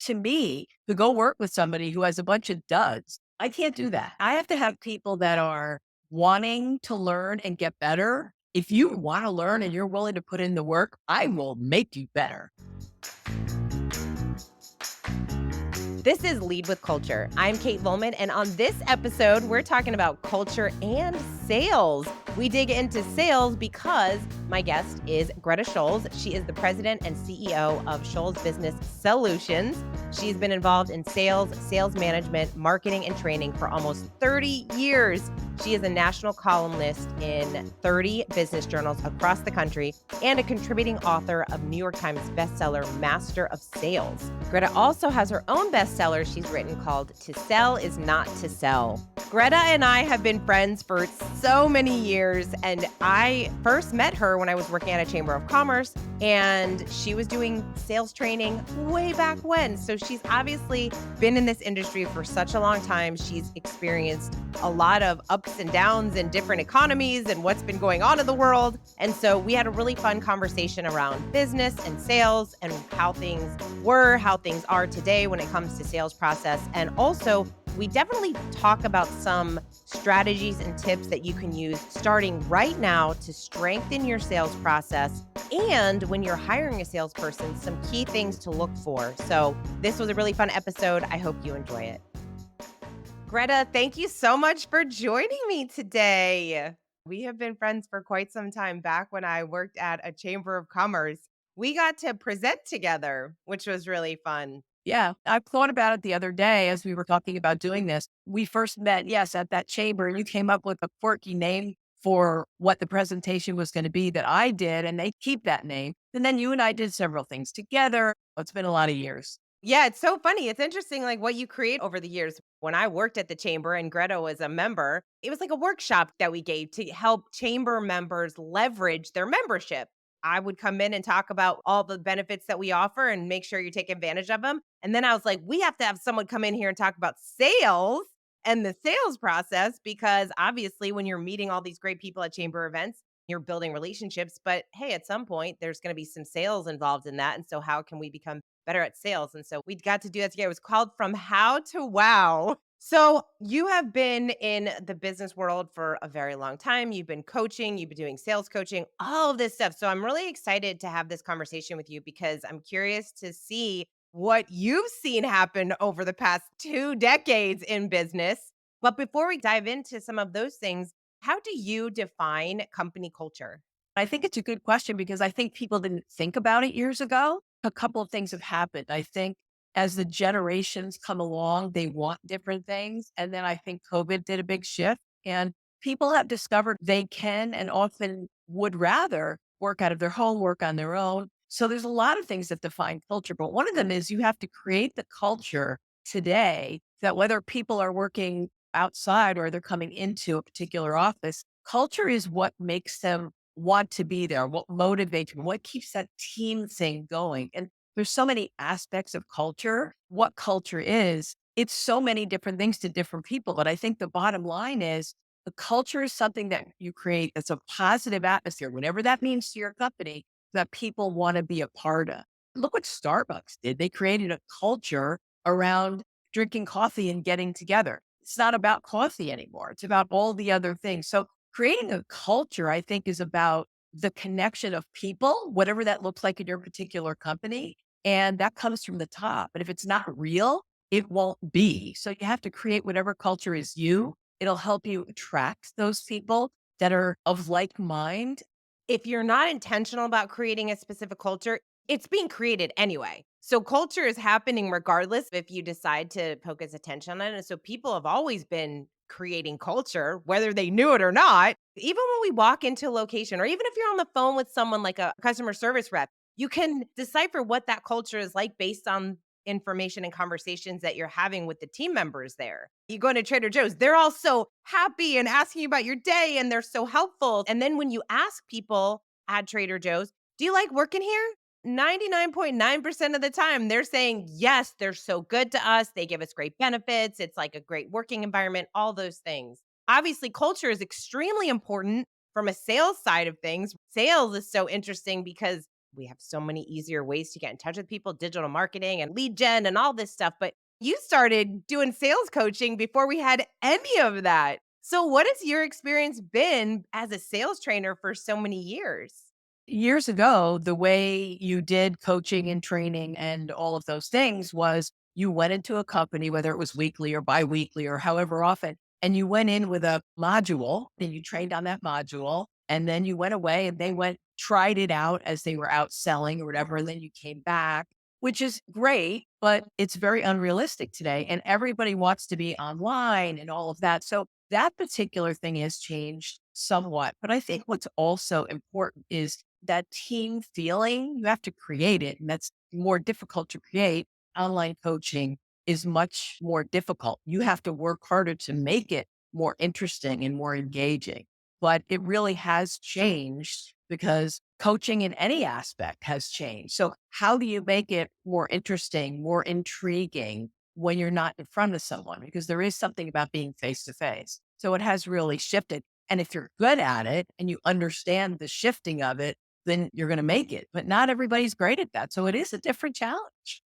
to me, to go work with somebody who has a bunch of duds, I can't do that. I have to have people that are wanting to learn and get better. If you want to learn and you're willing to put in the work, I will make you better. This is Lead with Culture. I'm Kate Volman, and on this episode, we're talking about culture and sales. We dig into sales because my guest is Greta Scholes. She is the president and CEO of Scholes Business Solutions. She's been involved in sales management, marketing, and training for almost 30 years. She is a national columnist in 30 business journals across the country and a contributing author of New York Times bestseller Master of Sales. Greta also has her own bestseller she's written called To Sell Is Not to Sell. Greta and I have been friends for so many years, and I first met her when I was working at a chamber of commerce, and she was doing sales training way back when. So she's obviously been in this industry for such a long time. She's experienced a lot of ups and downs in different economies and what's been going on in the world. And so we had a really fun conversation around business and sales and how things were, how things are today when it comes to sales process. And also, we definitely talk about some strategies and tips that you can use starting right now to strengthen your sales process. And when you're hiring a salesperson, some key things to look for. So this was a really fun episode. I hope you enjoy it. Greta, thank you so much for joining me today. We have been friends for quite some time back when I worked at a chamber of commerce. We got to present together, which was really fun. Yeah, I thought about it the other day as we were talking about doing this. We first met, yes, at that chamber, and you came up with a quirky name for what the presentation was going to be that I did, and they keep that name. And then you and I did several things together. It's been a lot of years. Yeah, it's so funny. It's interesting, like what you create over the years. When I worked at the chamber and Greta was a member, it was like a workshop that we gave to help chamber members leverage their membership. I would come in and talk about all the benefits that we offer and make sure you take advantage of them. And then I was like, we have to have someone come in here and talk about sales and the sales process because obviously, when you're meeting all these great people at chamber events, you're building relationships. But hey, at some point, there's going to be some sales involved in that. And so, how can we become better at sales? And so, we got to do that together. It was called From How to Wow. So, you have been in the business world for a very long time. You've been coaching, you've been doing sales coaching, all of this stuff. So, I'm really excited to have this conversation with you because I'm curious to see what you've seen happen over the past 2 decades in business. But before we dive into some of those things, how do you define company culture? I think it's a good question because I think people didn't think about it years ago. A couple of things have happened. I think as the generations come along, they want different things. And then I think COVID did a big shift and people have discovered they can and often would rather work out of their home, work on their own. So there's a lot of things that define culture, but one of them is you have to create the culture today that whether people are working outside or they're coming into a particular office, culture is what makes them want to be there, what motivates them, what keeps that team thing going. And there's so many aspects of culture. What culture is, it's so many different things to different people. But I think the bottom line is the culture is something that you create that's a positive atmosphere, whatever that means to your company, that people want to be a part of. Look what Starbucks did. They created a culture around drinking coffee and getting together. It's not about coffee anymore. It's about all the other things. So creating a culture, I think, is about the connection of people, whatever that looks like in your particular company. And that comes from the top. But if it's not real, it won't be. So you have to create whatever culture is you. It'll help you attract those people that are of like mind. If you're not intentional about creating a specific culture, it's being created anyway. So culture is happening regardless if you decide to focus attention on it. And so people have always been creating culture, whether they knew it or not. Even when we walk into a location, or even if you're on the phone with someone like a customer service rep, you can decipher what that culture is like based on information and conversations that you're having with the team members there. You go into Trader Joe's, they're all so happy and asking you about your day and they're so helpful. And then when you ask people at Trader Joe's, do you like working here? 99.9% of the time, they're saying, yes, they're so good to us. They give us great benefits. It's like a great working environment, all those things. Obviously, culture is extremely important from a sales side of things. Sales is so interesting because We have so many easier ways to get in touch with people, digital marketing and lead gen and all this stuff. But you started doing sales coaching before we had any of that. So, what has your experience been as a sales trainer for so many years? Years ago, the way you did coaching and training and all of those things was you went into a company, whether it was weekly or biweekly or however often, and you went in with a module and you trained on that module. And then you went away and they went, tried it out as they were out selling or whatever. And then you came back, which is great, but it's very unrealistic today. And everybody wants to be online and all of that. So that particular thing has changed somewhat. But I think what's also important is that team feeling. You have to create it, and that's more difficult to create. Online coaching is much more difficult. You have to work harder to make it more interesting and more engaging. But it really has changed because coaching in any aspect has changed. So, how do you make it more interesting, more intriguing when you're not in front of someone? Because there is something about being face to face. So, it has really shifted. And if you're good at it and you understand the shifting of it, then you're going to make it. But not everybody's great at that. So it is a different challenge.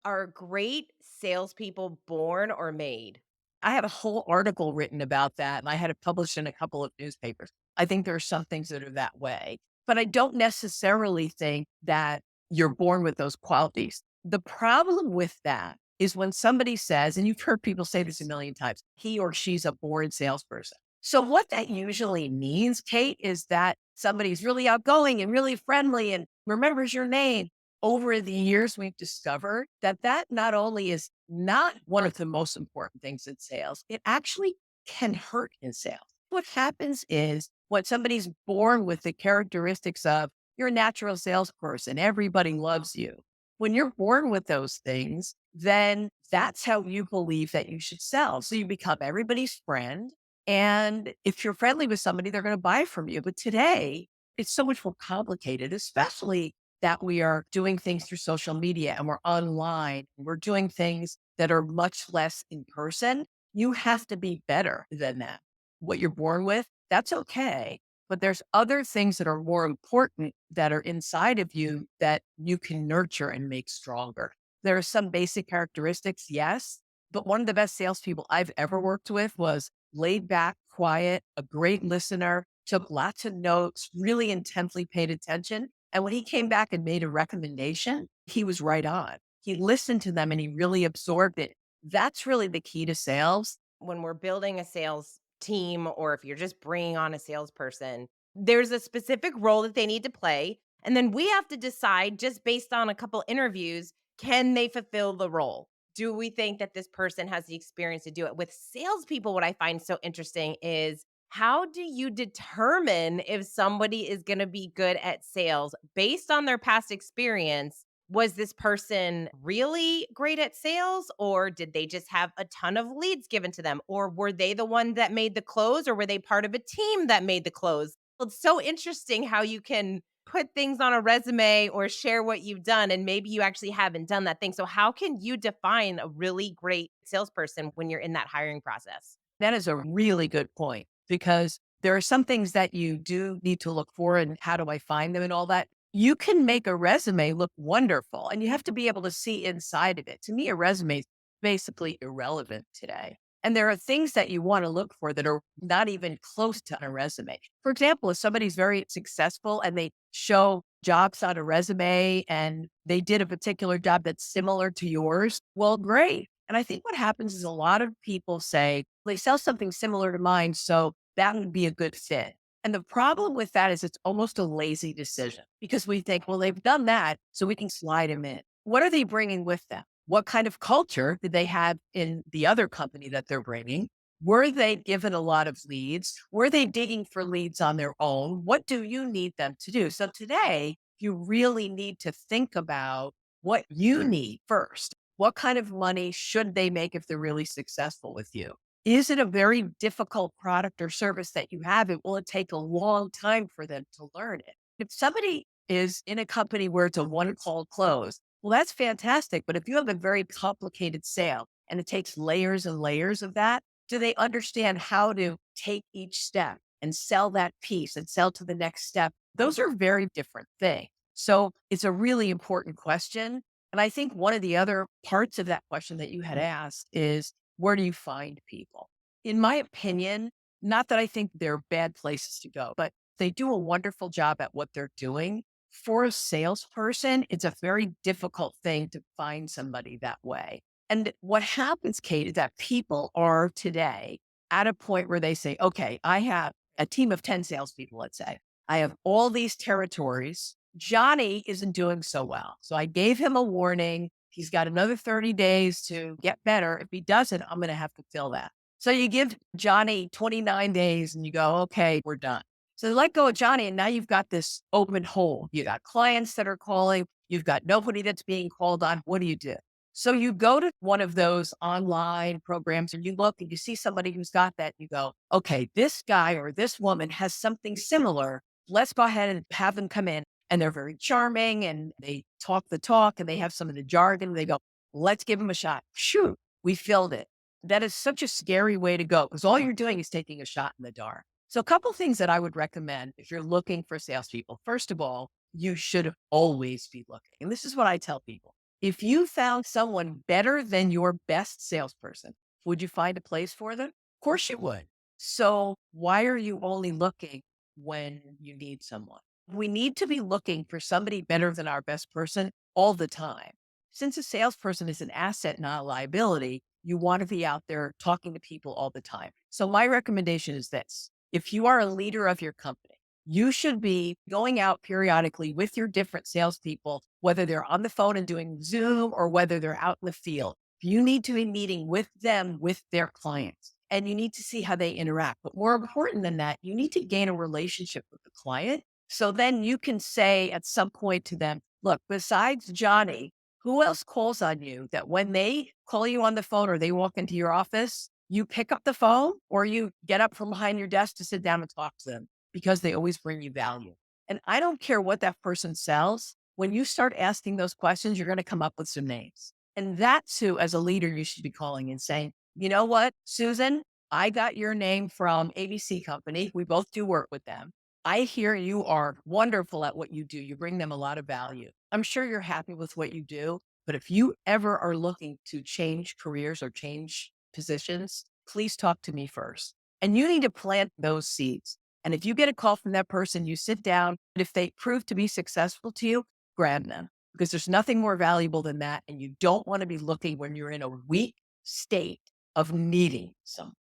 Are great salespeople born or made? I had a whole article written about that and I had it published in a couple of newspapers. I think there are some things that are that way, but I don't necessarily think that you're born with those qualities. The problem with that is when somebody says, and you've heard people say this a million times, he or she's a born salesperson. So what that usually means, Kate, is that somebody's really outgoing and really friendly and remembers your name. Over the years, we've discovered that that not only is not one of the most important things in sales, it actually can hurt in sales. What happens is when somebody's born with the characteristics of you're a natural salesperson, everybody loves you. When you're born with those things, then that's how you believe that you should sell. So you become everybody's friend. And if you're friendly with somebody, they're going to buy from you. But today, it's so much more complicated, especially that we are doing things through social media and we're online. We're doing things that are much less in person. You have to be better than that. What you're born with, that's okay. But there's other things that are more important that are inside of you that you can nurture and make stronger. There are some basic characteristics, yes. But one of the best salespeople I've ever worked with was laid back, quiet, a great listener, took lots of notes, really intently paid attention. And when he came back and made a recommendation, he was right on. He listened to them and he really absorbed it. That's really the key to sales. When we're building a sales team or if you're just bringing on a salesperson, there's a specific role that they need to play. And then we have to decide just based on a couple interviews, can they fulfill the role? Do we think that this person has the experience to do it? With salespeople, what I find so interesting is how do you determine if somebody is going to be good at sales based on their past experience? Was this person really great at sales or did they just have a ton of leads given to them or were they the one that made the close or were they part of a team that made the close? Well, it's so interesting how you can put things on a resume or share what you've done and maybe you actually haven't done that thing. So how can you define a really great salesperson when you're in that hiring process? That is a really good point because there are some things that you do need to look for and how do I find them and all that. You can make a resume look wonderful and you have to be able to see inside of it. To me, a resume is basically irrelevant today. And there are things that you want to look for that are not even close to a resume. For example, if somebody's very successful and they show jobs on a resume and they did a particular job that's similar to yours, well, great. And I think what happens is a lot of people say, they sell something similar to mine, so that would be a good fit. And the problem with that is it's almost a lazy decision because we think, well, they've done that, so we can slide them in. What are they bringing with them? What kind of culture did they have in the other company that they're bringing? Were they given a lot of leads? Were they digging for leads on their own? What do you need them to do? So today, you really need to think about what you need first. What kind of money should they make if they're really successful with you? Is it a very difficult product or service that you have? It will it take a long time for them to learn it? If somebody is in a company where it's a one call close, well, that's fantastic. But if you have a very complicated sale and it takes layers and layers of that, do they understand how to take each step and sell that piece and sell to the next step? Those are very different things. So it's a really important question. And I think one of the other parts of that question that you had asked is, where do you find people? In my opinion, not that I think they're bad places to go, but they do a wonderful job at what they're doing. For a salesperson, it's a very difficult thing to find somebody that way. And what happens, Kate, is that people are today at a point where they say, okay, I have a team of 10 salespeople, let's say. I have all these territories. Johnny isn't doing so well. So I gave him a warning. He's got another 30 days to get better. If he doesn't, I'm going to have to fill that. So you give Johnny 29 days and you go, okay, we're done. So let go of Johnny. And now you've got this open hole. You got clients that are calling. You've got nobody that's being called on. What do you do? So you go to one of those online programs and you look and you see somebody who's got that. You go, okay, this guy or this woman has something similar. Let's go ahead and have them come in. And they're very charming and they talk the talk and they have some of the jargon. They go, let's give them a shot. Shoot, we filled it. That is such a scary way to go because all you're doing is taking a shot in the dark. So, a couple things that I would recommend if you're looking for salespeople. First of all, you should always be looking. And this is what I tell people. If you found someone better than your best salesperson, would you find a place for them? Of course you would. So, why are you only looking when you need someone? We need to be looking for somebody better than our best person all the time. Since a salesperson is an asset, not a liability, you want to be out there talking to people all the time. So, my recommendation is this: if you are a leader of your company, you should be going out periodically with your different salespeople, whether they're on the phone and doing Zoom or whether they're out in the field. You need to be meeting with them, with their clients, and you need to see how they interact. But more important than that, you need to gain a relationship with the client. So then you can say at some point to them, look, besides Johnny, who else calls on you that when they call you on the phone or they walk into your office, you pick up the phone or you get up from behind your desk to sit down and talk to them because they always bring you value. And I don't care what that person sells. When you start asking those questions, you're going to come up with some names. And that's who, as a leader, you should be calling and saying, you know what, Susan, I got your name from ABC Company. We both do work with them. I hear you are wonderful at what you do. You bring them a lot of value. I'm sure you're happy with what you do, but if you ever are looking to change careers or change positions, please talk to me first. And you need to plant those seeds. And if you get a call from that person, you sit down. And if they prove to be successful to you, grab them because there's nothing more valuable than that. And you don't want to be looking when you're in a weak state of needing some.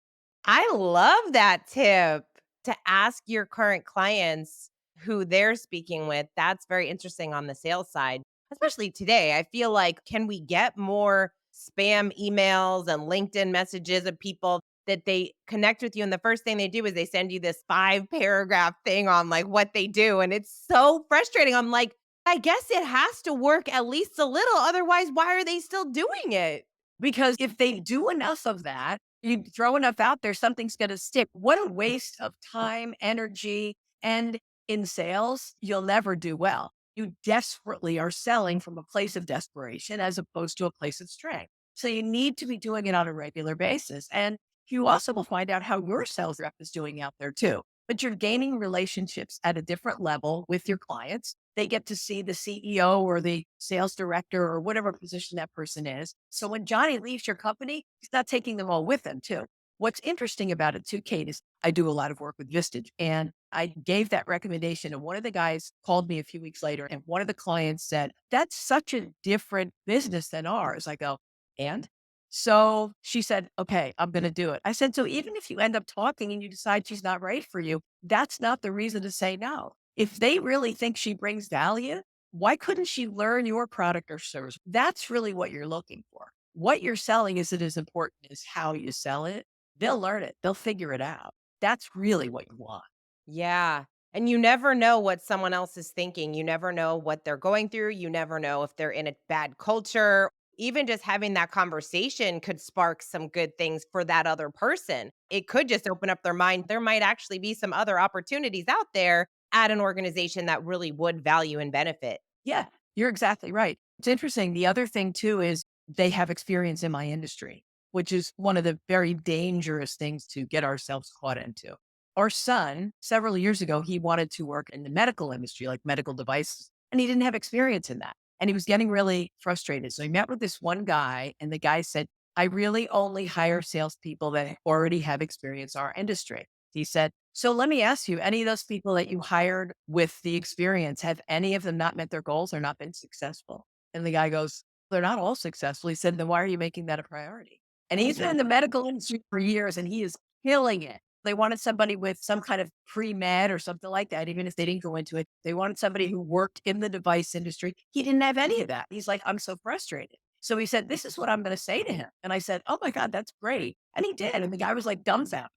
I love that tip to ask your current clients who they're speaking with. That's very interesting on the sales side, especially today. I feel like, can we get more spam emails and LinkedIn messages of people that they connect with you? And the first thing they do is they send you this 5 paragraph thing on like what they do. And it's so frustrating. I'm like, I guess it has to work at least a little. Otherwise, why are they still doing it? Because if they do enough of that, you throw enough out there, something's going to stick. What a waste of time, energy. And in sales, you'll never do well. You desperately are selling from a place of desperation as opposed to a place of strength. So you need to be doing it on a regular basis. And you also will find out how your sales rep is doing out there too. But you're gaining relationships at a different level with your clients. They get to see the CEO or the sales director or whatever position that person is. So when Johnny leaves your company, he's not taking them all with him, too. What's interesting about it, too, Kate, is I do a lot of work with Vistage. And I gave that recommendation. And one of the guys called me a few weeks later, and one of the clients said, that's such a different business than ours. I go, and? So she said, okay, I'm going to do it. I said, so even if you end up talking and you decide she's not right for you, that's not the reason to say no. If they really think she brings value, why couldn't she learn your product or service? That's really what you're looking for. What you're selling isn't as important as how you sell it. They'll learn it, they'll figure it out. That's really what you want. Yeah. And you never know what someone else is thinking. You never know what they're going through. You never know if they're in a bad culture. Even just having that conversation could spark some good things for that other person. It could just open up their mind. There might actually be some other opportunities out there at an organization that really would value and benefit. Yeah, you're exactly right. It's interesting. The other thing too is they have experience in my industry, which is one of the very dangerous things to get ourselves caught into. Our son, several years ago, he wanted to work in the medical industry, like medical devices. and he didn't have experience in that. And he was getting really frustrated. So he met with this one guy, and the guy said, I really only hire salespeople that already have experience in our industry. He said, so let me ask you, any of those people that you hired with the experience, have any of them not met their goals or not been successful? And the guy goes, they're not all successful. He said, then why are you making that a priority? And he's been in the medical industry for years and he is killing it. They wanted somebody with some kind of pre-med or something like that, even if they didn't go into it. They wanted somebody who worked in the device industry. He didn't have any of that. He's like, I'm so frustrated. So he said, this is what I'm going to say to him. And I said, oh my God, that's great. And he did. And the guy was like dumbfounded.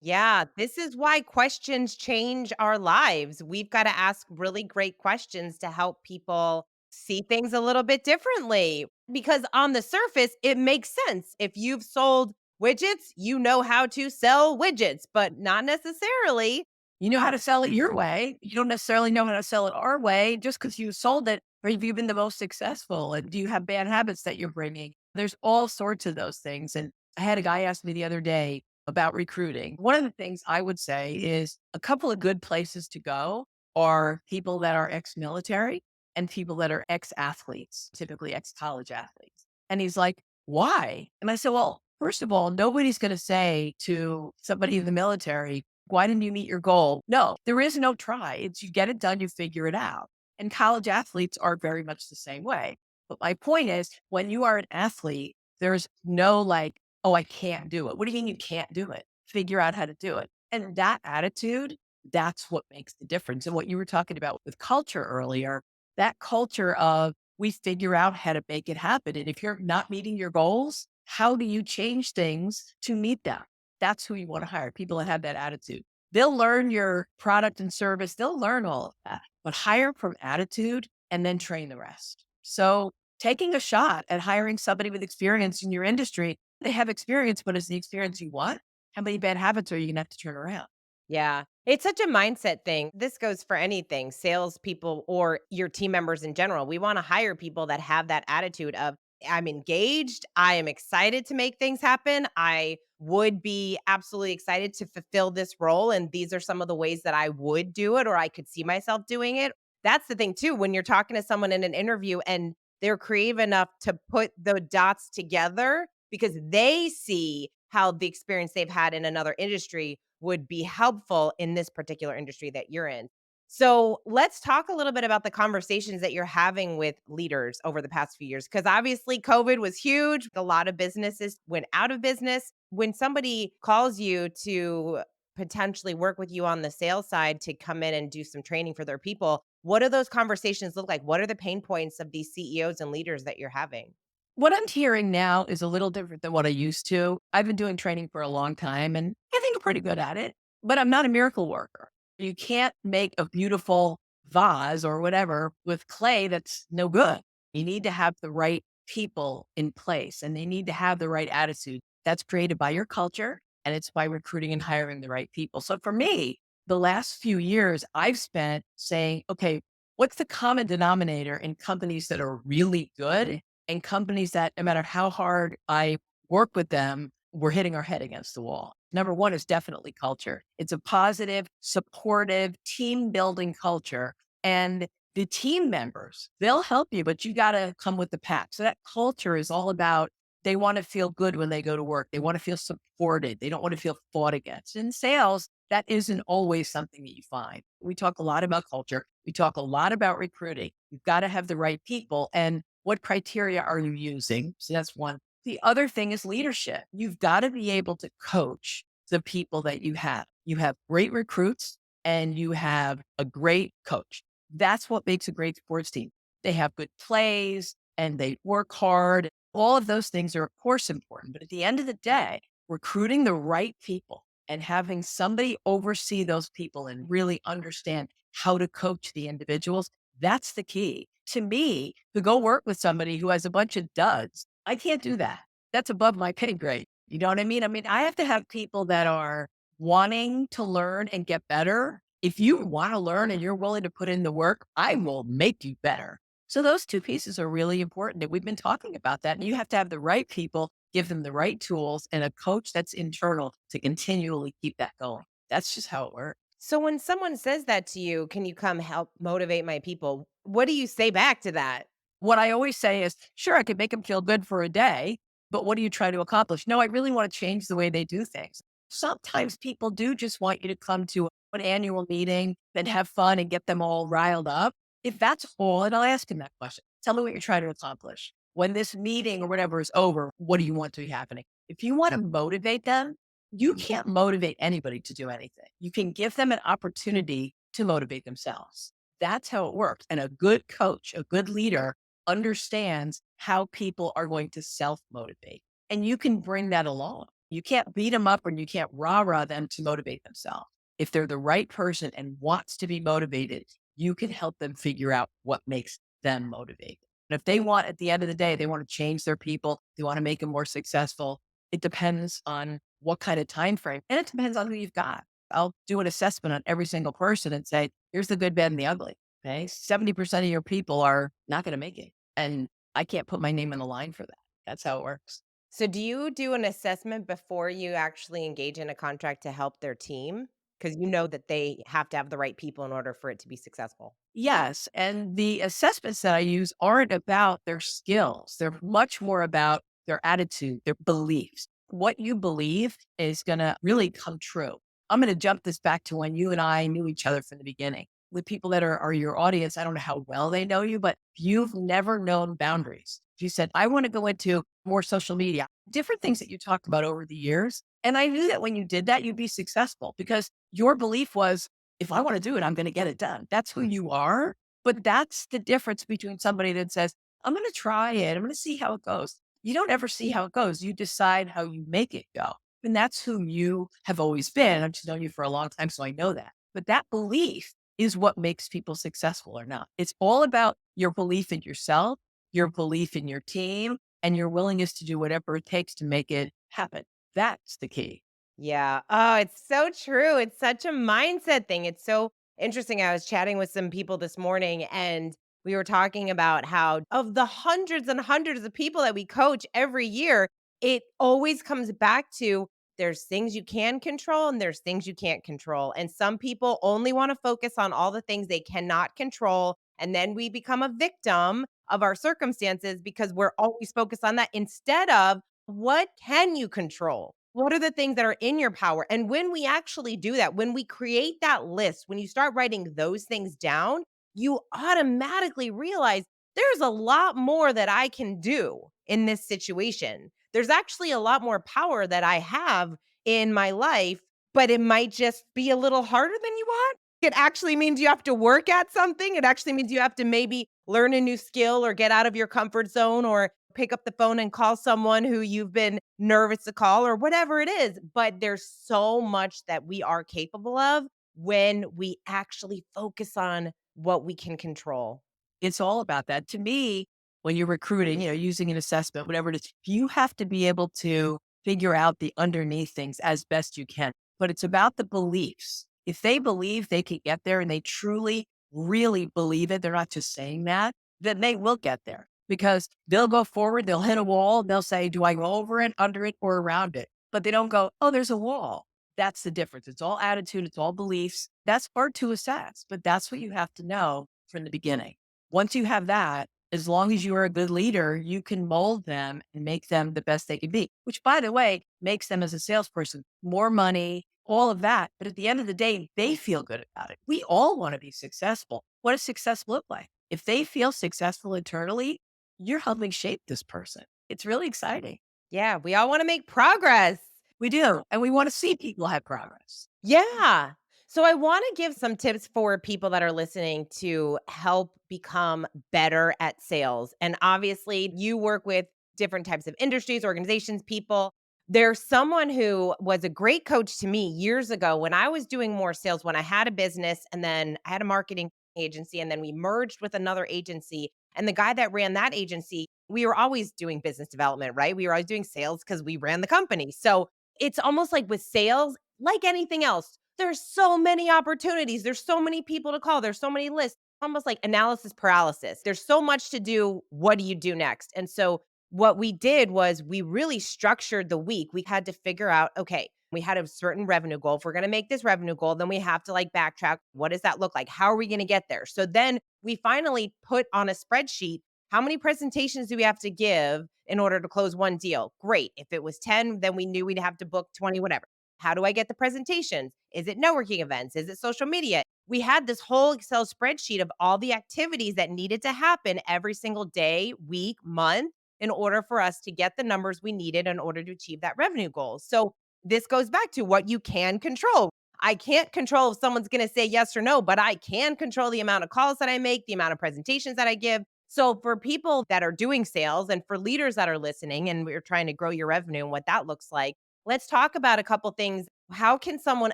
Yeah, this is why questions change our lives. We've got to ask really great questions to help people see things a little bit differently. Because on the surface, it makes sense. If you've sold widgets, you know how to sell widgets, but not necessarily. You know how to sell it your way. You don't necessarily know how to sell it our way just because you sold it. Or have you been the most successful? And do you have bad habits that you're bringing? There's all sorts of those things. And I had a guy ask me the other day about recruiting. One of the things I would say is a couple of good places to go are people that are ex military and people that are ex athletes, typically ex college athletes. And he's like, why? And I said, well, first of all, nobody's going to say to somebody in the military, why didn't you meet your goal? No, there is no try. It's you get it done, you figure it out. And college athletes are very much the same way. But my point is, when you are an athlete, there's no like, oh, I can't do it. What do you mean you can't do it? Figure out how to do it. And that attitude, that's what makes the difference. And what you were talking about with culture earlier, that culture of we figure out how to make it happen. And if you're not meeting your goals, how do you change things to meet them? That's who you want to hire, people that have that attitude. They'll learn your product and service, they'll learn all of that, but hire from attitude and then train the rest. So taking a shot at hiring somebody with experience in your industry, they have experience, but is the experience you want? How many bad habits are you going to have to turn around? Yeah. It's such a mindset thing. This goes for anything, salespeople or your team members in general. We want to hire people that have that attitude of, I'm engaged. I am excited to make things happen. I would be absolutely excited to fulfill this role. And these are some of the ways that I would do it or I could see myself doing it. That's the thing, too, when you're talking to someone in an interview and they're creative enough to put the dots together because they see how the experience they've had in another industry would be helpful in this particular industry that you're in. So let's talk a little bit about the conversations that you're having with leaders over the past few years. Because obviously, COVID was huge. A lot of businesses went out of business. When somebody calls you to potentially work with you on the sales side to come in and do some training for their people, what do those conversations look like? What are the pain points of these CEOs and leaders that you're having? What I'm hearing now is a little different than what I used to. I've been doing training for a long time and I think I'm pretty good at it, but I'm not a miracle worker. You can't make a beautiful vase or whatever with clay that's no good. You need to have the right people in place and they need to have the right attitude. That's created by your culture and it's by recruiting and hiring the right people. So for me, the last few years I've spent saying, okay, what's the common denominator in companies that are really good and companies that no matter how hard I work with them, we're hitting our head against the wall. Number one is definitely culture. It's a positive, supportive, team building culture. And the team members, they'll help you, but you got to come with the pack. So that culture is all about they want to feel good when they go to work. They want to feel supported. They don't want to feel fought against. In sales, that isn't always something that you find. We talk a lot about culture. We talk a lot about recruiting. You've got to have the right people. And what criteria are you using? So that's one. The other thing is leadership. You've got to be able to coach the people that you have. You have great recruits and you have a great coach. That's what makes a great sports team. They have good plays and they work hard. All of those things are, of course, important. But at the end of the day, recruiting the right people and having somebody oversee those people and really understand how to coach the individuals, that's the key. To me, to go work with somebody who has a bunch of duds, I can't do that. That's above my pay grade. You know what I mean? I mean, I have to have people that are wanting to learn and get better. If you want to learn and you're willing to put in the work, I will make you better. So those two pieces are really important. And we've been talking about that. And you have to have the right people, give them the right tools, and a coach that's internal to continually keep that going. That's just how it works. So when someone says that to you, can you come help motivate my people? What do you say back to that? What I always say is, sure, I could make them feel good for a day, but what are you trying to accomplish? No, I really want to change the way they do things. Sometimes people do just want you to come to an annual meeting and have fun and get them all riled up. If that's all, and I'll ask him that question. Tell me what you're trying to accomplish. When this meeting or whatever is over, what do you want to be happening? If you want to motivate them, you can't motivate anybody to do anything. You can give them an opportunity to motivate themselves. That's how it works. And a good coach, a good leader understands how people are going to self motivate. And you can bring that along. You can't beat them up and you can't rah rah them to motivate themselves. If they're the right person and wants to be motivated, you can help them figure out what makes them motivated. And if they want, at the end of the day, they want to change their people, they want to make them more successful, it depends on what kind of time frame. And it depends on who you've got. I'll do an assessment on every single person and say, here's the good, bad, and the ugly. Okay. 70% of your people are not going to make it. And I can't put my name on the line for that. That's how it works. So do you do an assessment before you actually engage in a contract to help their team? Because you know that they have to have the right people in order for it to be successful. Yes. And the assessments that I use aren't about their skills, they're much more about their attitude, their beliefs. What you believe is going to really come true. I'm going to jump this back to when you and I knew each other from the beginning. With people that are your audience, I don't know how well they know you, but you've never known boundaries. You said, I want to go into more social media, different things that you talked about over the years. And I knew that when you did that, you'd be successful because your belief was, if I want to do it, I'm going to get it done. That's who you are. But that's the difference between somebody that says, I'm going to try it. I'm going to see how it goes. You don't ever see how it goes. You decide how you make it go. And that's who you have always been. I've just known you for a long time, so I know that. But that belief is what makes people successful or not. It's all about your belief in yourself, your belief in your team, and your willingness to do whatever it takes to make it happen. That's the key. Yeah. Oh, it's so true. It's such a mindset thing. It's so interesting. I was chatting with some people this morning and we were talking about how, of the hundreds and hundreds of people that we coach every year, it always comes back to there's things you can control and there's things you can't control. And some people only want to focus on all the things they cannot control. And then we become a victim of our circumstances because we're always focused on that instead of what can you control? What are the things that are in your power? And when we actually do that, when we create that list, when you start writing those things down, you automatically realize there's a lot more that I can do in this situation. There's actually a lot more power that I have in my life, but it might just be a little harder than you want. It actually means you have to work at something. It actually means you have to maybe learn a new skill or get out of your comfort zone or pick up the phone and call someone who you've been nervous to call or whatever it is. But there's so much that we are capable of when we actually focus on what we can control. It's all about that. To me, when you're recruiting, using an assessment, whatever it is, you have to be able to figure out the underneath things as best you can. But it's about the beliefs. If they believe they can get there and they truly, really believe it, they're not just saying that, then they will get there because they'll go forward, they'll hit a wall, they'll say, do I go over it, under it, or around it? But they don't go, oh, there's a wall. That's the difference. It's all attitude, it's all beliefs. That's hard to assess, but that's what you have to know from the beginning. Once you have that, as long as you are a good leader, you can mold them and make them the best they can be, which, by the way, makes them as a salesperson more money, all of that. But at the end of the day, they feel good about it. We all want to be successful. What does success look like? If they feel successful internally, you're helping shape this person. It's really exciting. Yeah, we all want to make progress. We do. And we want to see people have progress. Yeah. So I want to give some tips for people that are listening to help become better at sales. And obviously, you work with different types of industries, organizations, people. There's someone who was a great coach to me years ago when I was doing more sales, when I had a business and then I had a marketing agency, and then we merged with another agency. And the guy that ran that agency, we were always doing business development, right? We were always doing sales because we ran the company. So it's almost like with sales, like anything else, there's so many opportunities. There's so many people to call. There's so many lists, almost like analysis paralysis. There's so much to do. What do you do next? And so what we did was we really structured the week. We had to figure out, okay, We had a certain revenue goal. If we're going to make this revenue goal, then we have to like backtrack. What does that look like? How are we going to get there? So then we finally put on a spreadsheet, how many presentations do we have to give in order to close one deal? Great. If it was 10, then we knew we'd have to book 20, whatever. How do I get the presentations? Is it networking events? Is it social media? We had this whole Excel spreadsheet of all the activities that needed to happen every single day, week, month in order for us to get the numbers we needed in order to achieve that revenue goal. So this goes back to what you can control. I can't control if someone's going to say yes or no, but I can control the amount of calls that I make, the amount of presentations that I give. So for people that are doing sales and for leaders that are listening and we're trying to grow your revenue and what that looks like, let's talk about a couple things. How can someone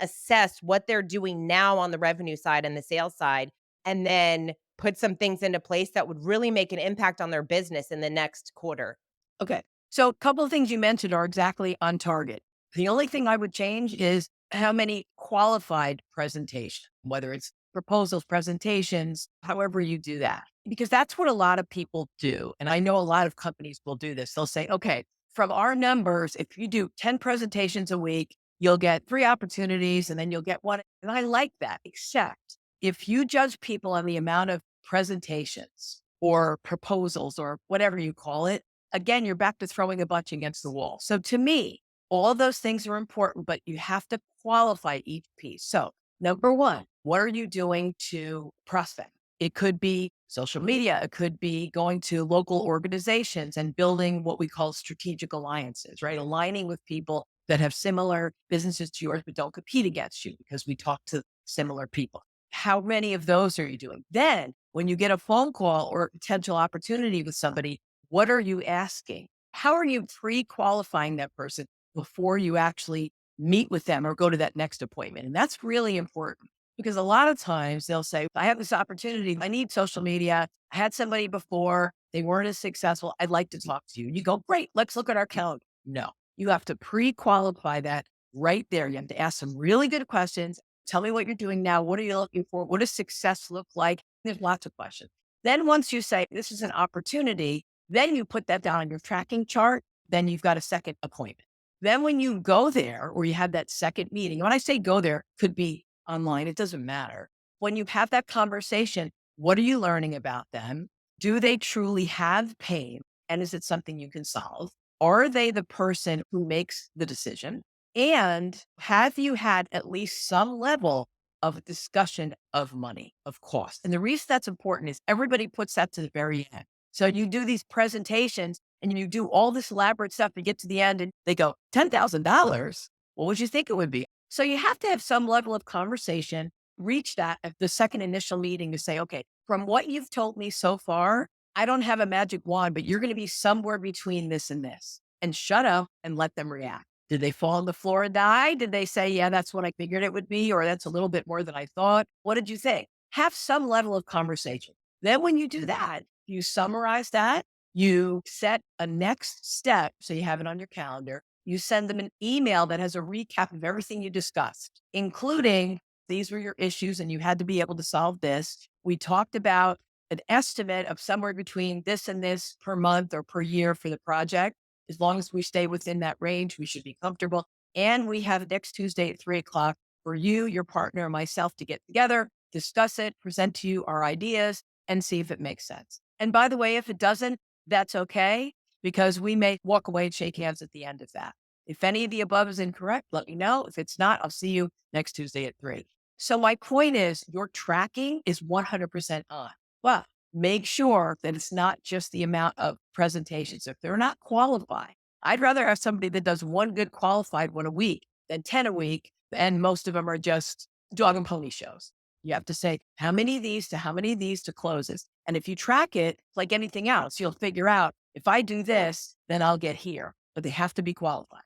assess what they're doing now on the revenue side and the sales side and then put some things into place that would really make an impact on their business in the next quarter? Okay. So a couple of things you mentioned are exactly on target. The only thing I would change is how many qualified presentations, whether it's proposals, presentations, however you do that, because that's what a lot of people do. And I know a lot of companies will do this. They'll say, okay, from our numbers, if you do 10 presentations a week, you'll get 3 opportunities and then you'll get one. And I like that, except if you judge people on the amount of presentations or proposals or whatever you call it, again, you're back to throwing a bunch against the wall. So to me, all those things are important, but you have to qualify each piece. So, number one, what are you doing to prospect? It could be social media, it could be going to local organizations and building what we call strategic alliances, right? Aligning with people that have similar businesses to yours, but don't compete against you because we talk to similar people. How many of those are you doing? Then, when you get a phone call or a potential opportunity with somebody, what are you asking? How are you pre qualifying that person before you actually meet with them or go to that next appointment? And that's really important because a lot of times they'll say, I have this opportunity. I need social media. I had somebody before. They weren't as successful. I'd like to talk to you. You go, great. Let's look at our calendar. No, you have to pre qualify that right there. You have to ask some really good questions. Tell me what you're doing now. What are you looking for? What does success look like? There's lots of questions. Then once you say, this is an opportunity, then you put that down on your tracking chart. Then you've got a second appointment. Then when you go there or you have that second meeting, when I say go there, could be online, it doesn't matter. When you have that conversation, what are you learning about them? Do they truly have pain? And is it something you can solve? Are they the person who makes the decision? And have you had at least some level of discussion of money, of cost? And the reason that's important is everybody puts that to the very end. So you do these presentations and you do all this elaborate stuff and get to the end and they go, $10,000. What would you think it would be? So you have to have some level of conversation, reach that at the second initial meeting to say, okay, from what you've told me so far, I don't have a magic wand, but you're going to be somewhere between this and this. And shut up and let them react. Did they fall on the floor and die? Did they say, yeah, that's what I figured it would be, or that's a little bit more than I thought? What did you think? Have some level of conversation. Then when you do that, you summarize that, you set a next step. So you have it on your calendar. You send them an email that has a recap of everything you discussed, including these were your issues and you had to be able to solve this. We talked about an estimate of somewhere between this and this per month or per year for the project. As long as we stay within that range, we should be comfortable. And we have next Tuesday at 3 o'clock for you, your partner, and myself to get together, discuss it, present to you our ideas, and see if it makes sense. And by the way, if it doesn't, that's okay, because we may walk away and shake hands at the end of that. If any of the above is incorrect, let me know. If it's not, I'll see you next Tuesday at 3. So my point is your tracking is 100% on. But make sure that it's not just the amount of presentations. If they're not qualified, I'd rather have somebody that does one good qualified one a week than 10 a week. And most of them are just dog and pony shows. You have to say, how many of these to how many of these to closes. And if you track it, like anything else, you'll figure out if I do this, then I'll get here. But they have to be qualified.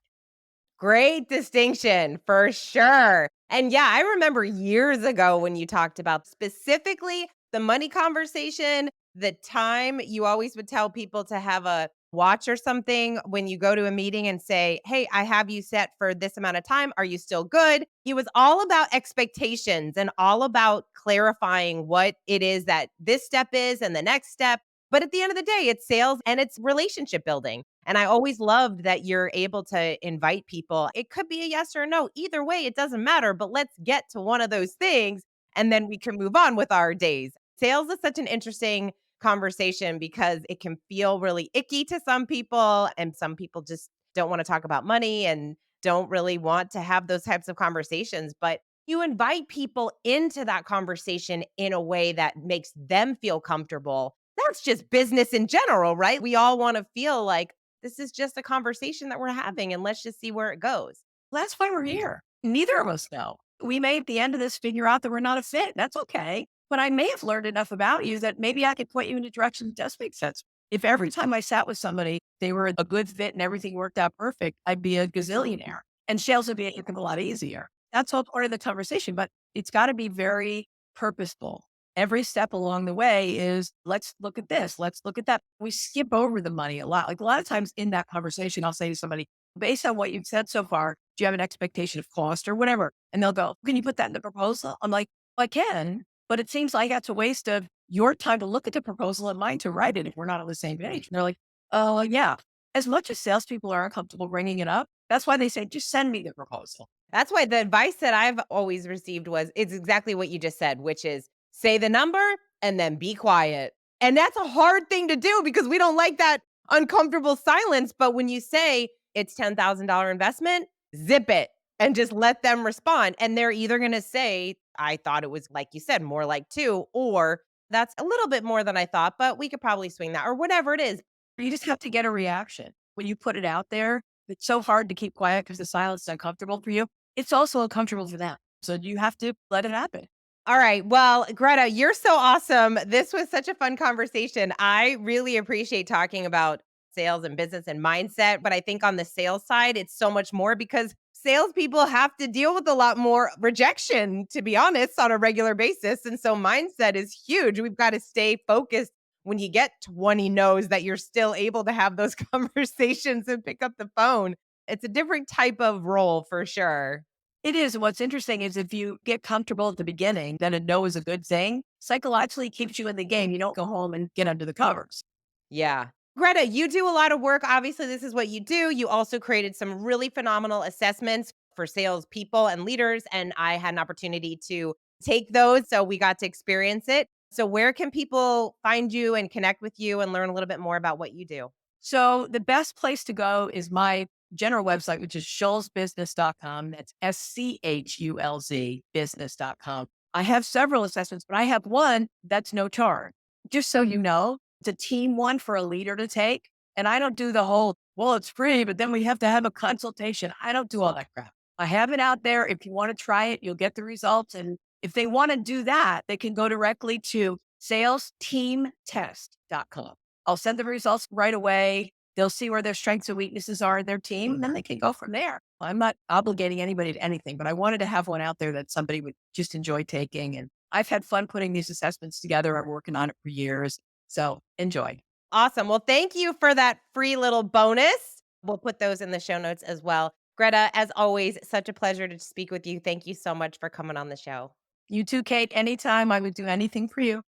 Great distinction for sure. And yeah, I remember years ago when you talked about specifically the money conversation, the time you always would tell people to have a watch or something when you go to a meeting and say, hey, I have you set for this amount of time. Are you still good? It was all about expectations and all about clarifying what it is that this step is and the next step. But at the end of the day, it's sales and it's relationship building. And I always loved that you're able to invite people. It could be a yes or a no. Either way, it doesn't matter, but let's get to one of those things and then we can move on with our days. Sales is such an interesting conversation because it can feel really icky to some people, and some people just don't want to talk about money and don't really want to have those types of conversations. But you invite people into that conversation in a way that makes them feel comfortable. That's just business in general, right? We all want to feel like this is just a conversation that we're having and let's just see where it goes. That's why we're here. Neither of us know. We may at the end of this figure out that we're not a fit. That's okay. But I may have learned enough about you that maybe I could point you in a direction that does make sense. If every time I sat with somebody, they were a good fit and everything worked out perfect, I'd be a gazillionaire and sales would be a lot easier. That's all part of the conversation, but it's got to be very purposeful. Every step along the way is let's look at this, let's look at that. We skip over the money a lot. Like a lot of times in that conversation, I'll say to somebody, based on what you've said so far, do you have an expectation of cost or whatever? And they'll go, can you put that in the proposal? I'm like, well, I can, but it seems like that's a waste of your time to look at the proposal and mine to write it if we're not on the same page. And they're like, oh, yeah. As much as salespeople are uncomfortable bringing it up, that's why they say, just send me the proposal. That's why the advice that I've always received was it's exactly what you just said, which is say the number and then be quiet. And that's a hard thing to do because we don't like that uncomfortable silence. But when you say it's $10,000 investment, zip it and just let them respond. And they're either going to say, I thought it was, like you said, more like two, or that's a little bit more than I thought, but we could probably swing that, or whatever it is. You just have to get a reaction. When you put it out there, it's so hard to keep quiet because the silence is uncomfortable for you. It's also uncomfortable for them. So you have to let it happen. All right. Well, Greta, you're so awesome. This was such a fun conversation. I really appreciate talking about sales and business and mindset. But I think on the sales side, it's so much more because salespeople have to deal with a lot more rejection, to be honest, on a regular basis. And so mindset is huge. We've got to stay focused when you get 20 no's that you're still able to have those conversations and pick up the phone. It's a different type of role for sure. It is. What's interesting is if you get comfortable at the beginning, then a no is a good thing. Psychologically, it keeps you in the game. You don't go home and get under the covers. Yeah. Greta, you do a lot of work. Obviously, this is what you do. You also created some really phenomenal assessments for sales people and leaders. And I had an opportunity to take those. So we got to experience it. So, where can people find you and connect with you and learn a little bit more about what you do? So the best place to go is my general website, which is schulzbusiness.com. That's SCHULZ business.com. I have several assessments, but I have one that's no charge. Just so you know, it's a team one for a leader to take. And I don't do the whole, well, it's free, but then we have to have a consultation. I don't do all that crap. I have it out there. If you want to try it, you'll get the results. And if they want to do that, they can go directly to salesteamtest.com. I'll send the results right away. They'll see where their strengths and weaknesses are in their team, and then they can go from there. I'm not obligating anybody to anything, but I wanted to have one out there that somebody would just enjoy taking. And I've had fun putting these assessments together. I'm working on it for years. So enjoy. Awesome. Well, thank you for that free little bonus. We'll put those in the show notes as well. Greta, as always, such a pleasure to speak with you. Thank you so much for coming on the show. You too, Kate. Anytime I would do anything for you.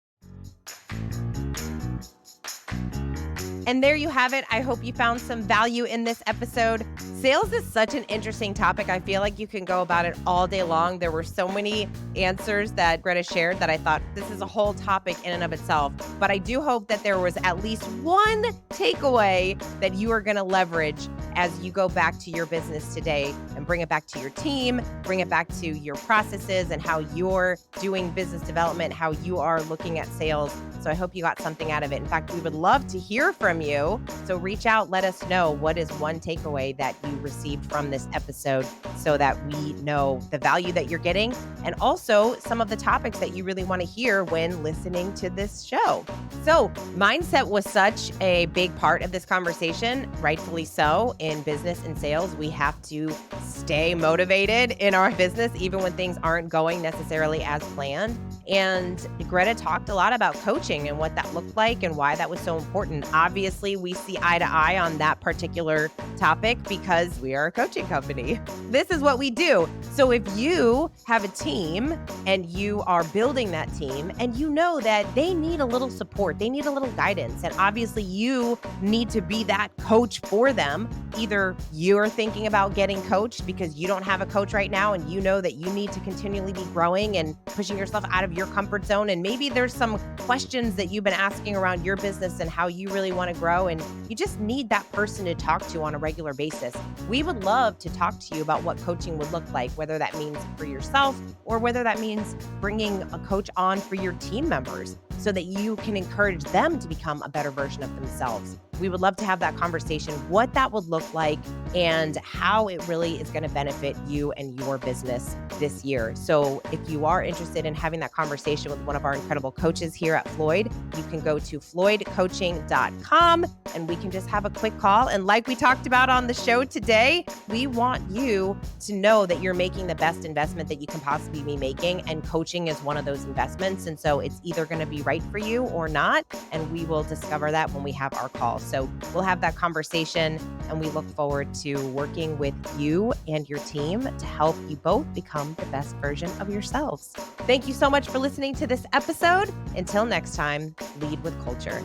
And there you have it. I hope you found some value in this episode. Sales is such an interesting topic. I feel like you can go about it all day long. There were so many answers that Greta shared that I thought this is a whole topic in and of itself. But I do hope that there was at least one takeaway that you are going to leverage as you go back to your business today and bring it back to your team, bring it back to your processes and how you're doing business development, how you are looking at sales. So I hope you got something out of it. In fact, we would love to hear from you. So reach out, let us know what is one takeaway that you received from this episode so that we know the value that you're getting and also some of the topics that you really want to hear when listening to this show. So mindset was such a big part of this conversation, rightfully so. In business and sales, we have to stay motivated in our business, even when things aren't going necessarily as planned. And Greta talked a lot about coaching and what that looked like and why that was so important. Obviously, we see eye to eye on that particular topic because we are a coaching company. This is what we do. So if you have a team and you are building that team and you know that they need a little support, they need a little guidance, and obviously you need to be that coach for them. Either you're thinking about getting coached because you don't have a coach right now and you know that you need to continually be growing and pushing yourself out of your comfort zone. And maybe there's some questions that you've been asking around your business and how you really want to grow. And you just need that person to talk to on a regular basis. We would love to talk to you about what coaching would look like, whether that means for yourself or whether that means bringing a coach on for your team members so that you can encourage them to become a better version of themselves. We would love to have that conversation, what that would look like and how it really is going to benefit you and your business this year. So if you are interested in having that conversation with one of our incredible coaches here at Floyd, you can go to floydcoaching.com and we can just have a quick call. And like we talked about on the show today, we want you to know that you're making the best investment that you can possibly be making. And coaching is one of those investments. And so it's either going to be right for you or not. And we will discover that when we have our call. So we'll have that conversation and we look forward to working with you and your team to help you both become the best version of yourselves. Thank you so much for listening to this episode. Until next time, lead with culture.